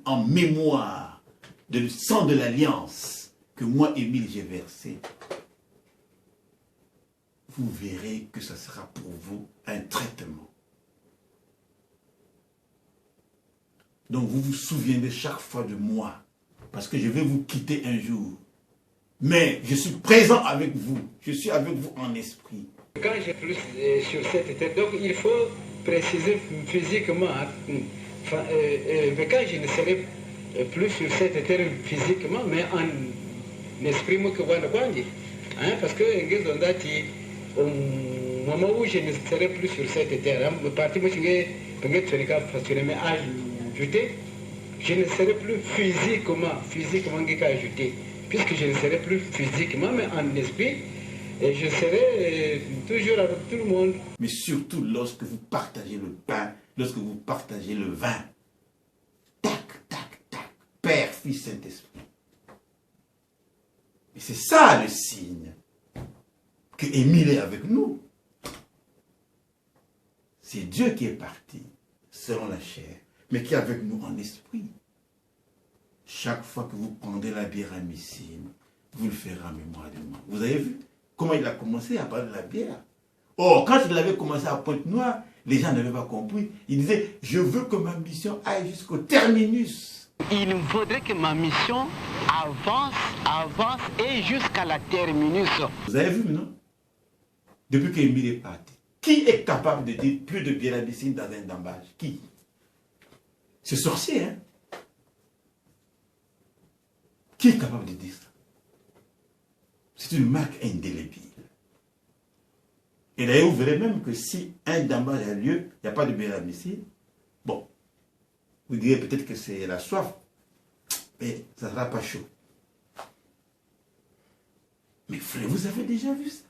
en mémoire du sang de l'alliance que moi, Émile, j'ai versé, vous verrez que ce sera pour vous un traitement. Donc vous vous souviendrez chaque fois de moi, parce que je vais vous quitter un jour. Mais je suis présent avec vous, je suis avec vous en esprit. Quand j'ai plus sur cette terre, donc il faut préciser physiquement, mais quand je ne serai plus sur cette terre physiquement, mais en esprit, parce que au moment où je ne serai plus sur cette terre, je ne serai plus physiquement ajouté, puisque je ne serai plus physiquement, mais en esprit, et je serai toujours avec tout le monde. Mais surtout lorsque vous partagez le pain, lorsque vous partagez le vin, tac, tac, tac, Père, Fils, Saint-Esprit. Et c'est ça le signe que Émile est avec nous. C'est Dieu qui est parti selon la chair, mais qui est avec nous en esprit. Chaque fois que vous prendrez la bière à Messine, vous le ferez en mémoire de moi. Vous avez vu comment il a commencé à parler de la bière? Or, quand il avait commencé à Pointe-Noire, les gens n'avaient pas compris. Il disait, je veux que ma mission aille jusqu'au terminus. Il faudrait que ma mission avance et jusqu'à la terminus. Vous avez vu, non? Depuis qu'Émile est parti, qui est capable de dire plus de bière à Messine dans un dambage? Qui? C'est sorcier, hein? Qui est capable de dire ça? C'est une marque indélébile. Et d'ailleurs, vous verrez même que si un dambage a lieu, il n'y a pas de bière à Messine, bon, vous direz peut-être que c'est la soif, mais ça ne sera pas chaud. Mais frère, vous avez déjà vu ça?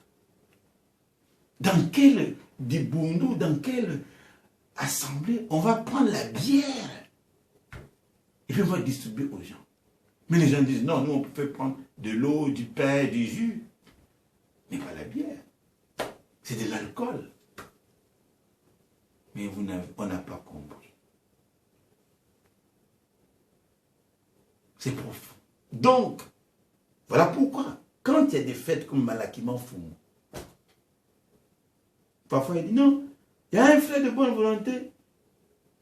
Dans quel Dibundu, dans quelle assemblée, on va prendre la bière et puis on va distribuer aux gens. Mais les gens disent, non, nous on peut prendre de l'eau, du pain, du jus, mais pas la bière. C'est de l'alcool. Mais on n'a pas compris. C'est profond. Donc, voilà pourquoi, quand il y a des fêtes comme Malakiman Foumou, parfois il dit, non, il y a un frère de bonne volonté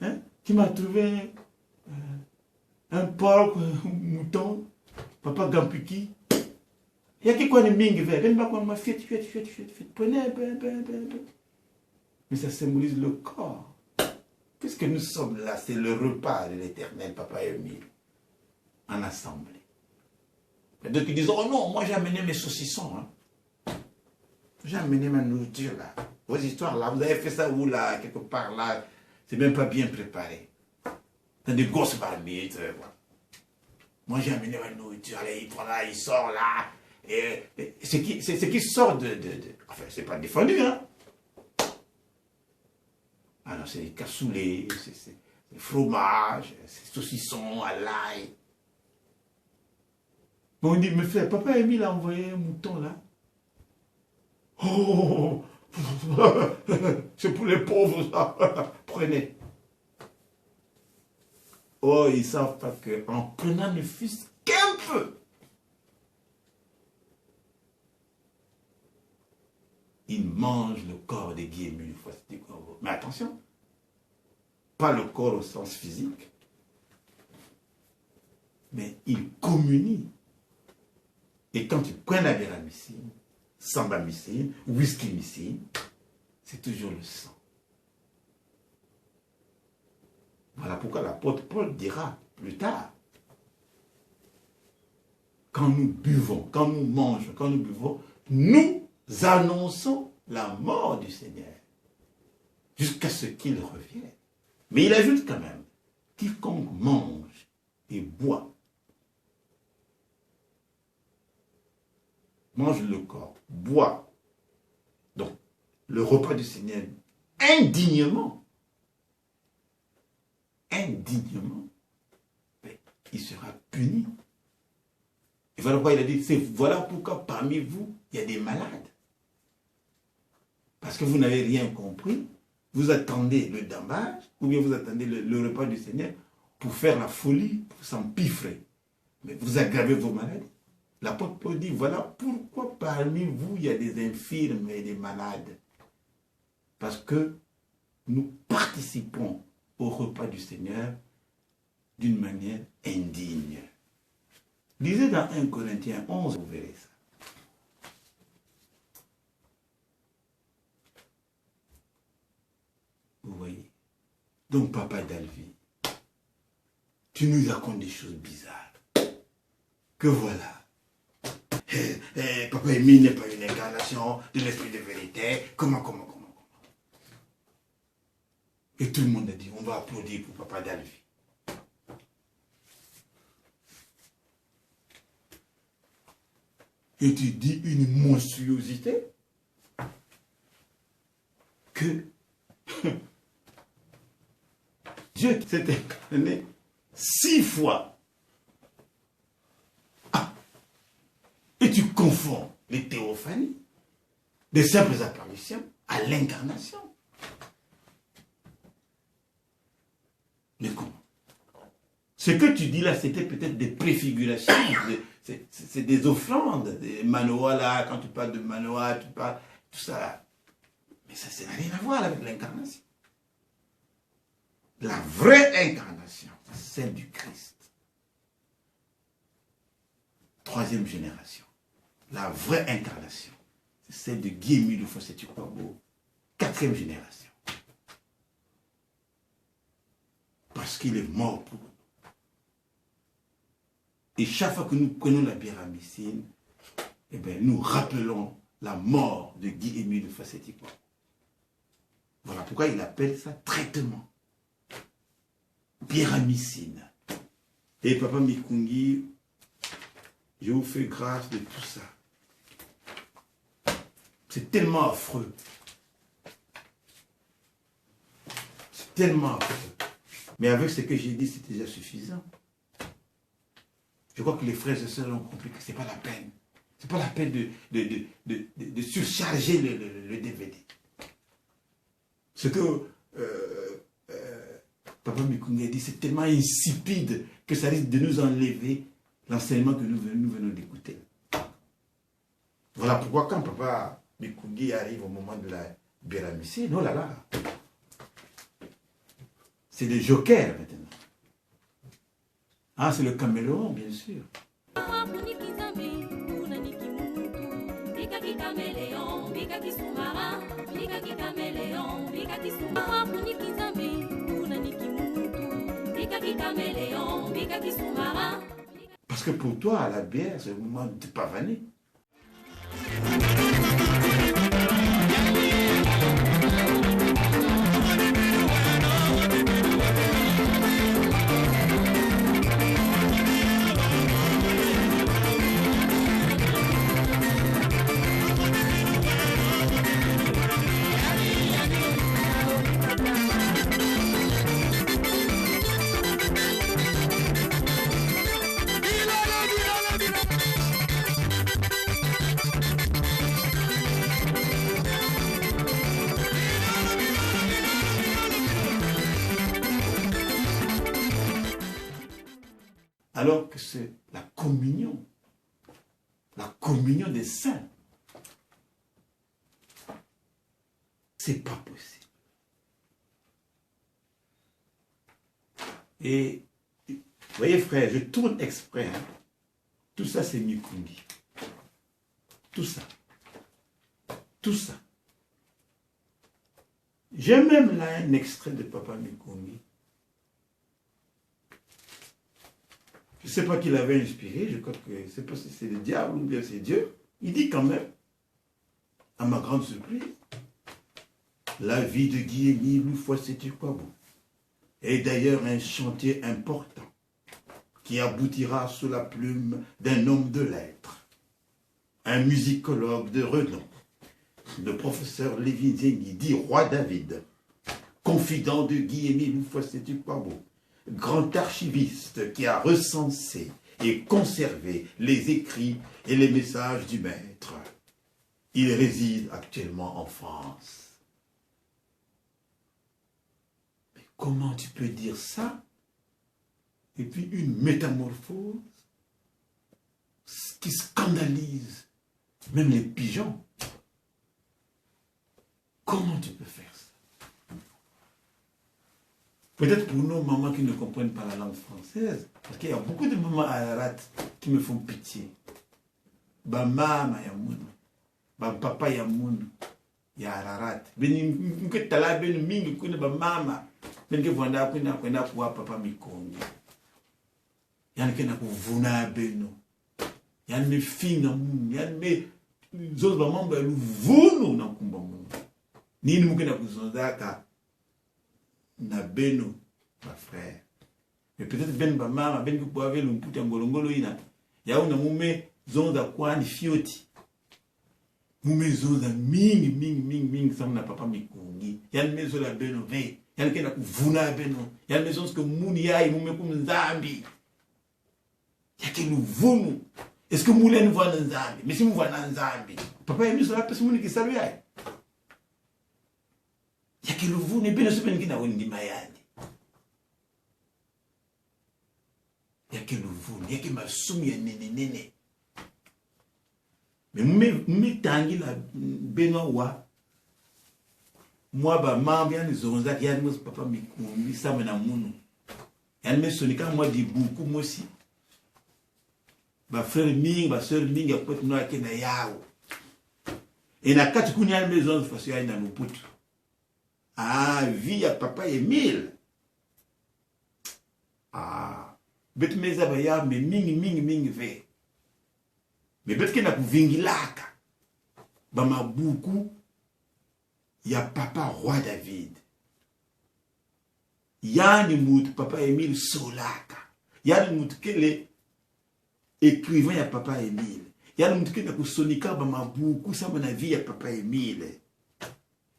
hein, qui m'a trouvé un porc, un mouton, papa Gampuki. Il y a qui quoi de ming vert, prenez un peu. Mais ça symbolise le corps. Puisque nous sommes là, c'est le repas de l'Éternel, papa Émile, en assemblée. Il y a d'autres qui disent, oh non, moi j'ai amené mes saucissons. Hein. J'ai amené ma nourriture là. Vos histoires là, vous avez fait ça où là, quelque part là, c'est même pas bien préparé. Dans des grosses marmites. Voilà. Moi j'ai amené ma nourriture, allez, il prend là, il sort là. Et ce qui sort enfin, c'est pas défendu, hein. Ah non, c'est cassoulet, c'est fromage, c'est saucisson à l'ail. Mais on dit, mais frère, papa Émile a envoyé un mouton là. Oh, c'est pour les pauvres ça. Prenez. Oh, ils ne savent pas qu'en prenant ne fût-ce qu'un peu, ils mangent le corps des guillemets une fois. Mais attention, pas le corps au sens physique, mais ils communient. Et quand tu prends la bière à Messine, samba Messine, whisky Messine, c'est toujours le sang. Voilà pourquoi l'apôtre Paul dira plus tard, quand nous buvons, quand nous mangeons, quand nous buvons, nous annonçons la mort du Seigneur jusqu'à ce qu'il revienne. Mais il ajoute quand même, quiconque mange et boit, mange le corps, boit, donc le repas du Seigneur indignement, il sera puni. Et voilà pourquoi il a dit, voilà pourquoi parmi vous, il y a des malades. Parce que vous n'avez rien compris, vous attendez le dambage, ou bien vous attendez le repas du Seigneur, pour faire la folie, pour s'empiffrer. Mais vous aggravez vos maladies. L'apôtre Paul dit, voilà pourquoi parmi vous, il y a des infirmes et des malades. Parce que nous participons au repas du Seigneur d'une manière indigne. Lisez dans 1 Corinthiens 11, vous verrez ça. Vous voyez. Donc, papa Dalvi, tu nous racontes des choses bizarres. Que voilà. Papa Émile n'est pas une incarnation de l'esprit de vérité. Comment. Et tout le monde a dit, on va applaudir pour papa Dalvi. Et tu dis une monstruosité que Dieu s'est incarné 6 fois. Ah. Et tu confonds les théophanies, des simples apparitions, à l'incarnation. Mais comment? Ce que tu dis là, c'était peut-être des préfigurations, c'est des offrandes, des Manoah là, quand tu parles de Manoah, tu parles, tout ça. Mais ça n'a rien à voir avec l'incarnation. La vraie incarnation, c'est celle du Christ. 3e génération. La vraie incarnation, c'est celle de Guy-Émile Ufossétukwabo, 4e génération. Parce qu'il est mort pour nous. Et chaque fois que nous prenons la bière à Messine, eh bien, nous rappelons la mort de Guy-Émile Ufossétukwabo. Voilà pourquoi il appelle ça traitement. Pyramicine. Et Papa Mikungi, je vous fais grâce de tout ça. C'est tellement affreux. C'est tellement affreux. Mais avec ce que j'ai dit, c'est déjà suffisant. Je crois que les frères et sœurs ont compris que ce n'est pas la peine. Ce n'est pas la peine de surcharger le DVD. Ce que Papa Mikungi a dit, c'est tellement insipide que ça risque de nous enlever l'enseignement que nous venons d'écouter. Voilà pourquoi quand Papa Mikungi arrive au moment de la Béramicine, oh là là, c'est le joker maintenant. Ah, c'est le caméléon, bien sûr. Parce que pour toi, la bière, c'est le moment de pavaner. Alors que c'est la communion des saints. C'est pas possible. Et, vous voyez frère, je tourne exprès. Hein. Tout ça c'est Mikungi. Tout ça. Tout ça. J'ai même là un extrait de Papa Mikungi. Je ne sais pas qui l'avait inspiré, je crois que je ne sais pas si c'est le diable ou bien c'est Dieu. Il dit quand même, à ma grande surprise, la vie de Guy-Émile Ufossétukwabo est d'ailleurs un chantier important qui aboutira sous la plume d'un homme de lettres, un musicologue de renom, le professeur Lévin Zengi, dit Roi David, confident de Guy-Émile Ufossétukwabo, grand archiviste qui a recensé et conservé les écrits et les messages du maître. Il réside actuellement en France. Mais comment tu peux dire ça et puis une métamorphose qui scandalise même les pigeons. Comment tu peux faire ça? Peut-être pour nos mamans qui ne comprennent pas la langue française, parce qu'il y a beaucoup de mamans ararat qui me font pitié. Ba mama ya munu, ba papa ya munu, ya ararat. Beni mke tala beni mingi kune ba mama, beni ke vanda kwenda kuwa papa mikongi. Yani kena kuvuna beno. Yani me finga munu, yani me zozo ba mamba ya luvunu na kumba munu. Nini mke na kuzondaka na beno, ma frère. Mais peut-être ben ba mama, ben ki kuwa velu mputa ngolongolo ina, ya una mume zonda kwani fioti. Mume zonda mingi samna papa mikungi. Yan mezo la beno ve. Yan kena kuvuna beno. Yan mezo que muni yai mume kumzambi. Yake luvunu. Est-ce que moulin nous voit dans Zambi? Mais si nous voit dans Zambi, papa est mis sur la personne qui salue. Yake luvunu beno subeni kina wendi mayani. Yake luvunu, yake masumi ya nene. Mais me tangi la beno wa moi ba mambi yani zonza ki yani papa mikumbi sama na munu yani me sonika moi di buku mosi ba frère mingi ba sœur mingi apot no akena yao et na kati kuni yani maison faso ya na luputu vie ya papa Emile bet meza ba ya me mingi ve. Mais peut-être qu'il y a kuvingilaka ba mabuku ya papa roi David. Yani mutu papa Emile solaka. Yani mutu kele écrivain ya papa Emile. Yani mutu kele kusonika ba mabuku sama na vie ya papa Emile.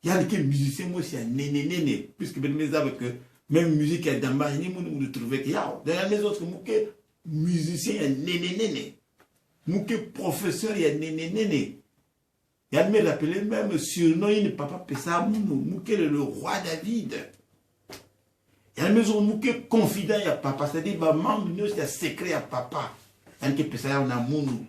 Yani ke musicien moi c'est nene puisque ben mes avec que même musique ya damba ni nous trouver que yao. Dans les autres muke musicien ya nene. Mouké professeur, il y a nene. Il y a me rappelé même surnom, il n'est papa Pessa Mounou. Mouké le roi David. Il y a maison Mouké confident, il y a papa. C'est-à-dire, maman, il y a secret à papa. Il y a Pessa, il y a Mounou.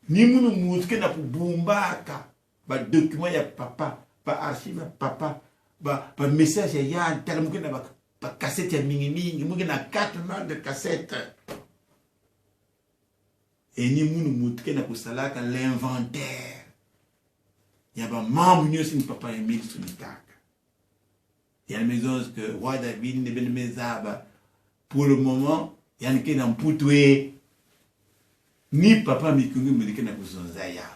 Ni Mounou Mouké n'a pas bombaka. Ba document, il y a papa. Ba archive, il y a papa. Ba message, il y a un tel Mouké n'a pas cassette, il y a mingi. Mouké n'a 4 marques de cassette. Et ni mounou moutke na kusalaka l'inventaire. Yaba mambu nyosi ni papa Emile Sunitaka. Il y a une maison que roi David ne ben mezaba. Pour le moment, il y a une qui n'a mputwe. Ni papa mikungi mulike na kusonzaya.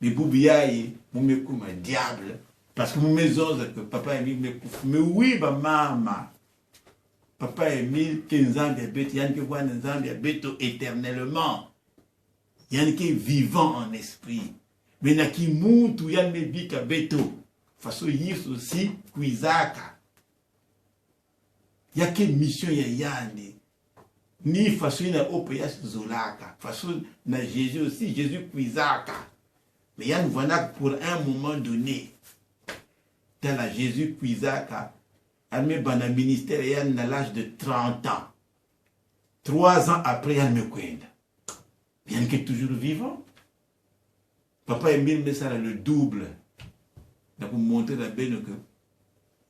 Mais boubiaye, moume kuma diable. Parce que moume maison que papa Emile me kouf. Mais oui, ba mama. Papa Emile, qui est bête, Yann qui voit un bête éternellement. Yann qui est vivant en esprit. Mais il y a qui monte ou Yann me dit qu'à bête. Façon yis aussi, Kuizaka. Il y a quelle mission il y a Yann. Ni façon il y a Opéas Zolaka. Façon il y a Jésus aussi, Jésus Kuizaka. Mais Yann voilà pour un moment donné. Tel à Jésus Kuizaka. Elle me ban au ministère et elle a l'âge de 30 ans. 3 ans après, elle me connaît. Bien qu'elle est toujours vivant. Papa Emile me ça le double. Pour montrer la benne que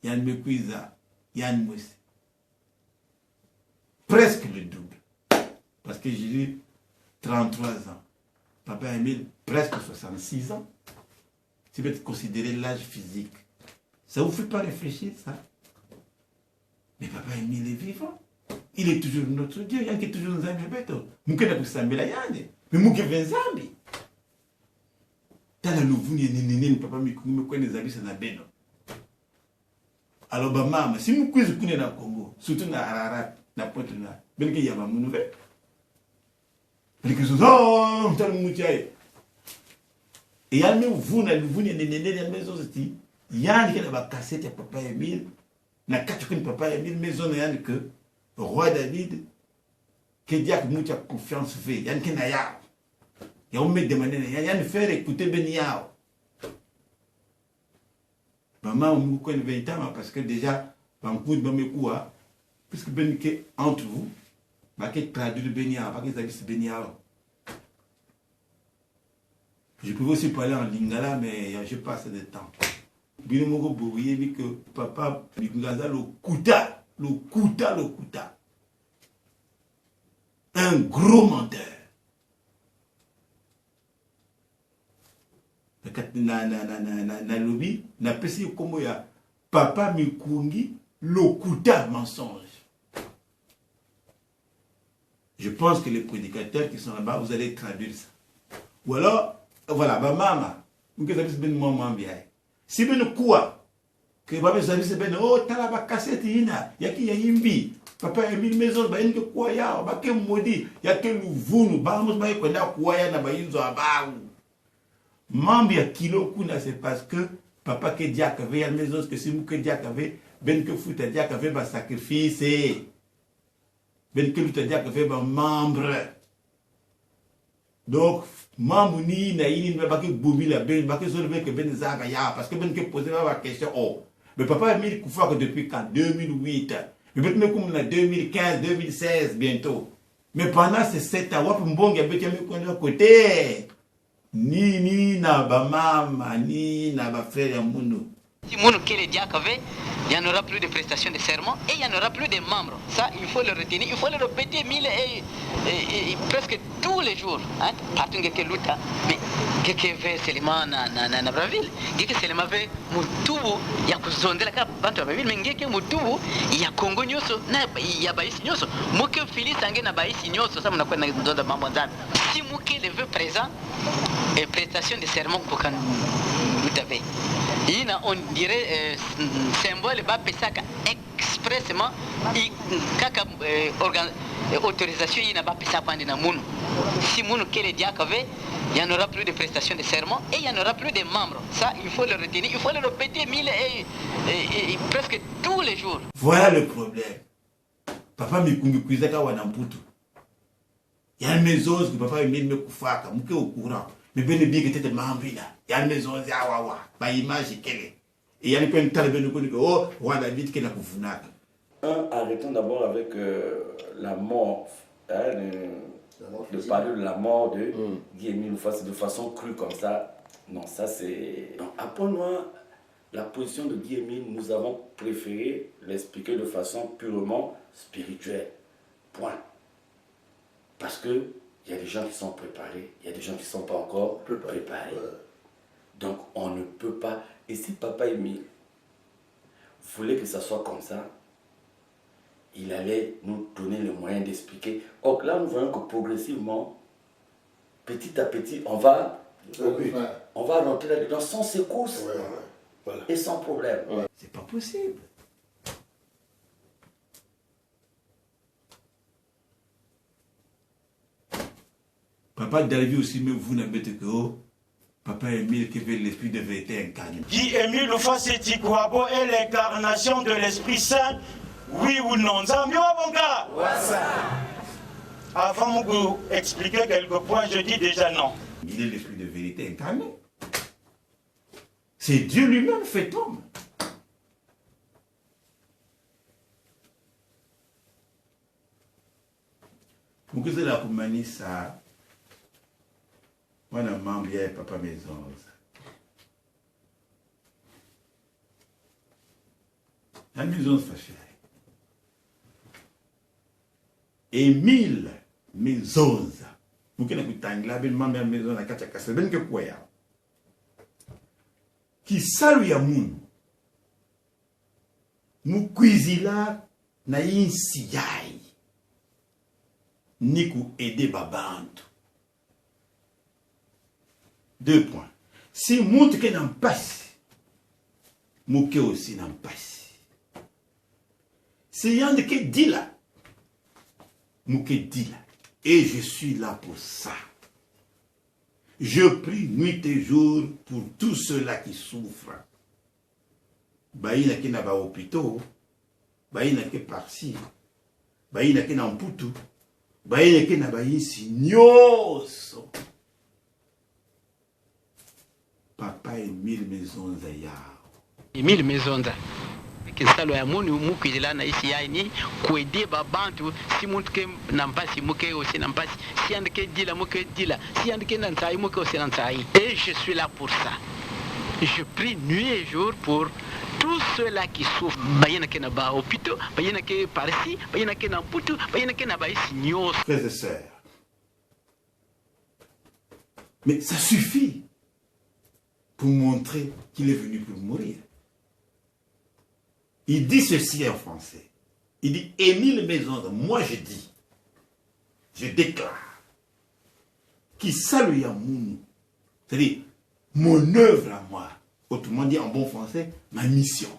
Yann me cuisa, Yann me presque le double. Parce que j'ai eu 33 ans. Papa Emile, presque 66 ans. Tu peux considérer l'âge physique. Ça ne vous fait pas réfléchir, ça? Mais papa Emile est vivant. Il est toujours notre Dieu. Il y a qui est toujours dans un bébé. Mouké n'a pas sambi la yande. Mais mouké vient zambi. T'as la louvounie nénéné, papa me connaît les habits na beno. Alors, maman, si nous quiz connaît dans le Congo, surtout dans Ararat, dans Pointe là, ben qu'il y a ma nouvelle. Ben que oh, t'as le moutiaï. Et il y a même vous, la louvounie nénéné, dans la maison, il y a une cassette à papa Emile. Na kachukuni papa Emile maison na que roi David que diak mucha confiance fait yan kena ya on me demander yan faire écouter Beniao maman on me connaît 20 ans parce que déjà ban coup de me quoi puisque ben que entre vous, bah que traduire le bénia, bah que ça bénia. Je pouvais aussi parler en lingala, mais je pas assez de temps. Bien mon bourrier dit que papa Bikungaza le kuta. Un gros menteur. Na lobby, na pesi comme ya papa Mikungi le kuta mensonge. Je pense que les prédicateurs qui sont là-bas, vous allez traduire ça. Ou alors, voilà, ma maman, vous avez dit ben maman bien. Si ben quoi, que vous avez dit ben oh t'as la cassette ina, yaki ya yimbi, papa Emile maison ba inge quoi ya, ba ke modi, ya ke luvunu, ba amos ba kwenda quoi ya na ba inzo abaou. Mambi ya kilo kuna c'est parce que papa ke diak avait ya maison que si vous ke diak avait ben que fout diak avait ba sacrifice. Ben que lu diak avait ba membre. Donc membre ni na ini ba ke bobi la ben ba ke solve que ben zaga ya parce que ben que poser la question oh mais papa a mis Koufa que depuis quand 2008 mais ben comme na 2015 2016 bientôt mais pendant ces 7 ans wap mbongi a betia me kondo côté ni na ba mama ni na ba frère ya mundu. Si Mounou Kele Diakave, il n'y en aura plus de prestations de serment et il n'y en aura plus de membres. Ça, il faut le retenir, il faut le répéter mille et presque tous les jours. Partout que luta, mais que veut seulement na Braville, que seulement veut Mutubu, il y a Kuzonde la cap, Braville, mais que Mutubu, il y a Congo Nyoso, il y a Baïs Nyoso, Mouke Fili Sangue na Baïs Nyoso, ça m'a connu dans le Mambanzan. Si Mouke le veut présent, et prestation de serment pour qu'on luta. On dirait symbole va pesaka expressement kaka autorisation il n'a pas pesaka pendant na munu si munu kele diakave il n'y en aura plus de prestations de serment et il n'y en aura plus de membres. Ça il faut le retenir, il faut le répéter mille et presque tous les jours. Voilà le problème. Papa Mikungi kuizaka wanamputu. Il y a une maison que papa me kufaka muke au courant. Mais ben bien que t'es membre là. Il y a une maison à Wawa, par image qu'elle est. Et il y a une peine de oh, Rwanda vite qu'elle a koufunaka. Arrêtons d'abord avec la mort, de parler de la mort de Guy-Émile Moufassé de façon crue comme ça. Non, ça c'est. Après moi, la position de Guy-Émile, nous avons préféré l'expliquer de façon purement spirituelle. Point. Parce que il y a des gens qui sont préparés, il y a des gens qui ne sont pas encore préparés. Donc on ne peut pas. Et si Papa Émile voulait que ça soit comme ça, il allait nous donner les moyens d'expliquer. Or là, nous voyons que progressivement, petit à petit, on va rentrer là-dedans sans secousse et sans problème. C'est pas possible. Papa David aussi, mais vous n'avez pas que Papa Émile qui veut l'esprit de vérité incarné. Guy-Émile Moufassé Tikwabo est l'incarnation de l'Esprit Saint. Oui ou non? Zambio Bonga. Avant de vous expliquer quelques points, je dis déjà non. Il est l'esprit de vérité incarné. C'est Dieu lui-même fait homme. Pour que c'est la Koumani, ça. Moi, je m'en bien, papa maison. La maison se fait. Émile maison. Vous connaissez que Tangla, ben ma maison, la Kachakasa, ben que quoi ya. Qui salue ya moun. Mou cuisila na yin siyai. Ni ku aider babantu. 2 points. Si montre que n'en passe, Mouké aussi n'en passe. C'est Yann qui dit là. Mouké dit là. Et je suis là pour ça. Je prie nuit et jour pour tous ceux-là qui souffrent. Baïna qui n'a pas hôpitaux. Baïna qui par-ci. Baïna qui n'a pas poutou. Baïna qui n'a pas ici. Nyoso. Papa Émile Maisonza ya. Émile Maisonza. nsalo ya munu mukwizila na isi ya ni kwede babantu si mutke nampasi muke aussi nampasi si andike dila muke dila si andike nantai muke aussi nantai. Et je suis là pour ça. Je prie nuit et jour pour tous ceux-là qui souffrent. Bayena ke na ba hôpitaux, bayena ke parsi, bayena ke na putu, bayena ke na ba isi nyos. Frères et sœurs, mais ça suffit pour montrer qu'il est venu pour mourir. Il dit ceci en français. Il dit, Émile Maison, moi je dis, je déclare, qu'il salue à mon, c'est-à-dire mon œuvre à moi, autrement dit en bon français, ma mission.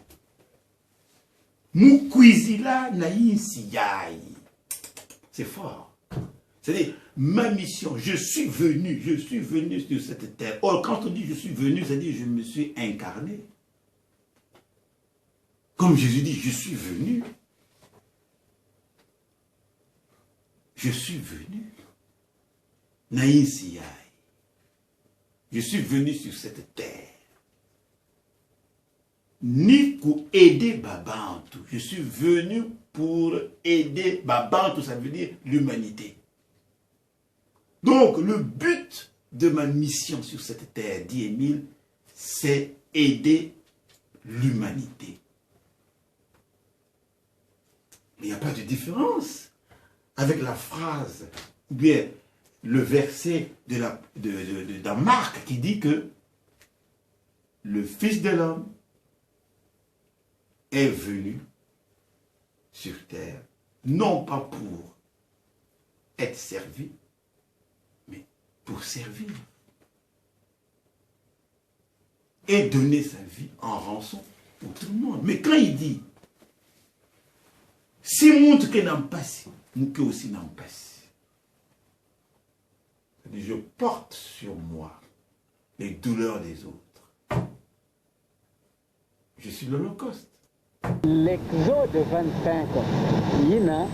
Mukwizila na yai. C'est fort. C'est-à-dire, ma mission, je suis venu sur cette terre. Or, quand on dit je suis venu, c'est-à-dire je me suis incarné. Comme Jésus dit, je suis venu. Je suis venu. Naïsiyai. Je suis venu sur cette terre. Ni pour aider Babantou. Je suis venu pour aider Babantou, ça veut dire l'humanité. Donc, le but de ma mission sur cette terre, dit Émile, c'est aider l'humanité. Mais il n'y a pas de différence avec la phrase, ou bien le verset dans Marc qui dit que le Fils de l'homme est venu sur terre, non pas pour être servi, mais pour servir. Et donner sa vie en rançon pour tout le monde. Mais quand il dit, si montre que n'en passe, nous que aussi n'en passe. Je porte sur moi les douleurs des autres. Je suis l'Holocauste. L'Exode 25, il a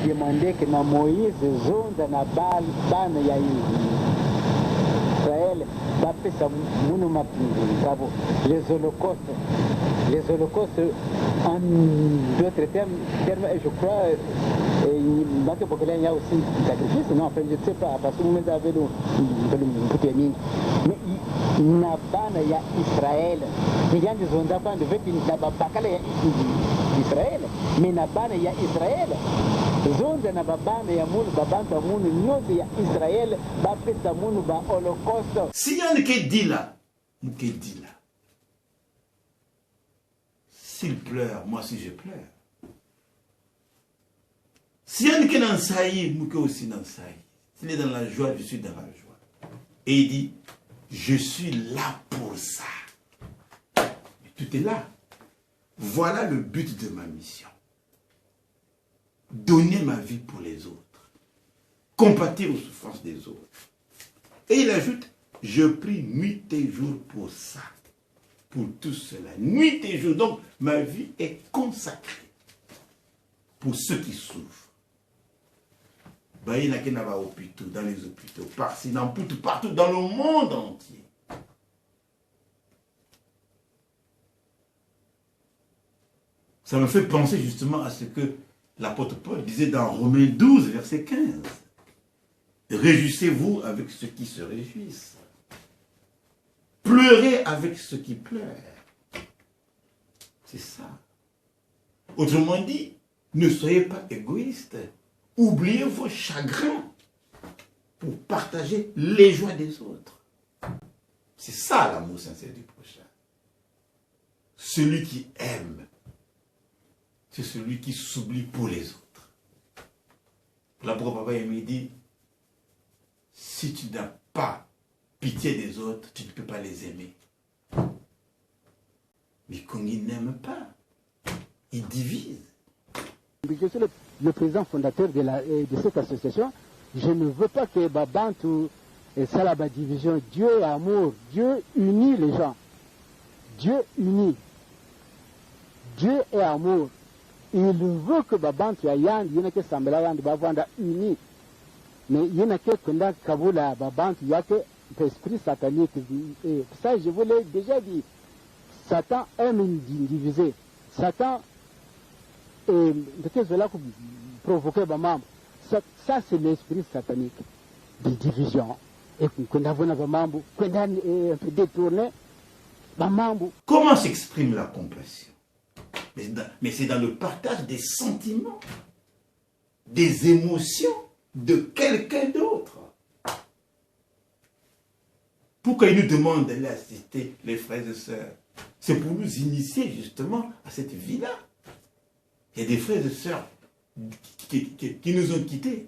demandé que Moïse zonde na bana ya Israël, les holocaustes, en d'autres termes, je crois, il y a aussi un sacrifice, non, enfin, je ne sais pas, parce que vous m'avez dit, mais il n'y a pas d'Israël, il y a des ondes de fait qu'il n'y a pas d'Israël, mais il n'y a pas d'Israël. Zonde na babana ya munu babanta munu nyote ya Israël ba pesa munu ba holocauste. Si yann ke dit là, mouke dit là. S'il pleure, moi aussi je pleure. Si yann ke nan saï, mouke aussi nan saï. S'il est dans la joie, je suis dans la joie. Et il dit, je suis là pour ça. Et tout est là. Voilà le but de ma mission. Donner ma vie pour les autres. Compatir aux souffrances des autres. Et il ajoute, je prie nuit et jour pour ça. Pour tout cela. Nuit et jour. Donc, ma vie est consacrée pour ceux qui souffrent. Dans les hôpitaux, partout dans le monde entier. Ça me fait penser justement à ce que l'apôtre Paul disait dans Romains 12, verset 15. Réjouissez-vous avec ceux qui se réjouissent. Pleurez avec ceux qui pleurent. C'est ça. Autrement dit, ne soyez pas égoïstes. Oubliez vos chagrins pour partager les joies des autres. C'est ça l'amour sincère du prochain. Celui qui aime, c'est celui qui s'oublie pour les autres. L'apôtre Papa me dit, si tu n'as pas pitié des autres, tu ne peux pas les aimer. Mais quand il n'aime pas, il divise. Je suis le président fondateur de cette association. Je ne veux pas que Babantou et Salaba division. Dieu est amour. Dieu unit les gens. Dieu unit. Dieu est amour. Il veut que Babantou et Yand, il y en a qui semblent Yand, Bavanda unis. Mais il y en a qui pendant Kabula, Babantou, il y a que l'esprit satanique. Et ça, je vous l'ai déjà dit. Satan aime diviser. Satan et que cela provoquait ma maman. Ça c'est l'esprit satanique de division. Et qu'on a un peu détourné. Comment s'exprime la compassion? Mais c'est dans le partage des sentiments, des émotions de quelqu'un d'autre. Pourquoi il nous demande d'aller assister les frères et sœurs? C'est pour nous initier justement à cette vie-là. Il y a des frères et sœurs qui nous ont quittés.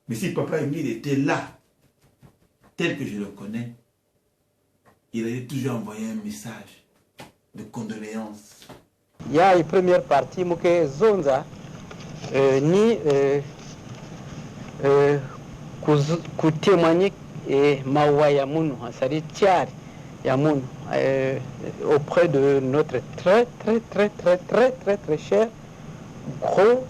Mais si Papa Émile était là, tel que je le connais, il allait toujours envoyer un message de condoléances. Il y a une première partie, que Zonza ni témoigner mawa ya munu, c'est-à-dire tiari ya munu auprès de notre très cher gros